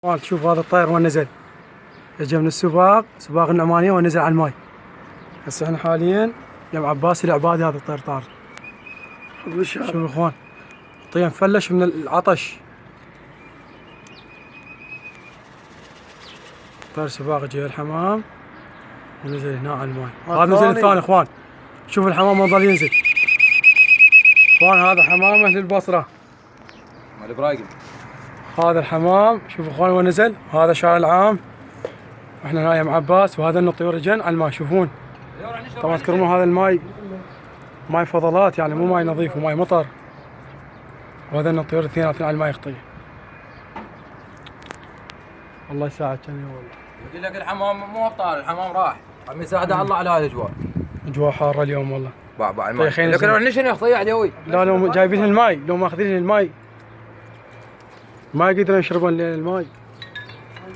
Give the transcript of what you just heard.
تشوف هذا الطير وين نزل، اجى من السباق سباق النعمانية ونزل على الماي. هسه احنا حاليا يم عباس العبادي هذا الطير طار. شوفوا اخوان طير مفلش من العطش. طير سباق جاي الحمام ونزل هنا على الماي. هذا نزل الثاني اخوان، شوف الحمام ما ظل ينزل. اخوان هذا حمام اهل البصرة مال ابراهيم. هذا الحمام شوف اخوان وين نزل. هذا شارع العام واحنا هنا يم عباس، وهذا انه طيور الجن على الماي. شوفون طبعا تكرمون هذا الماي ماي فضلات، يعني مو ماي نظيف وماي مطر. وهذا انه الطيور الاثنيناتين على الماي يخطي. الله يساعد كان والله. يقول لك الحمام مو طار، الحمام راح. عم يساعد الله على هذه الاجواء. اجواء حاره اليوم والله. باع الماء. لكن لو نشن يخطي عليوي. لا لو جايبين الماي، لو ماخذين الماي ما يقدرون يشربون الماي.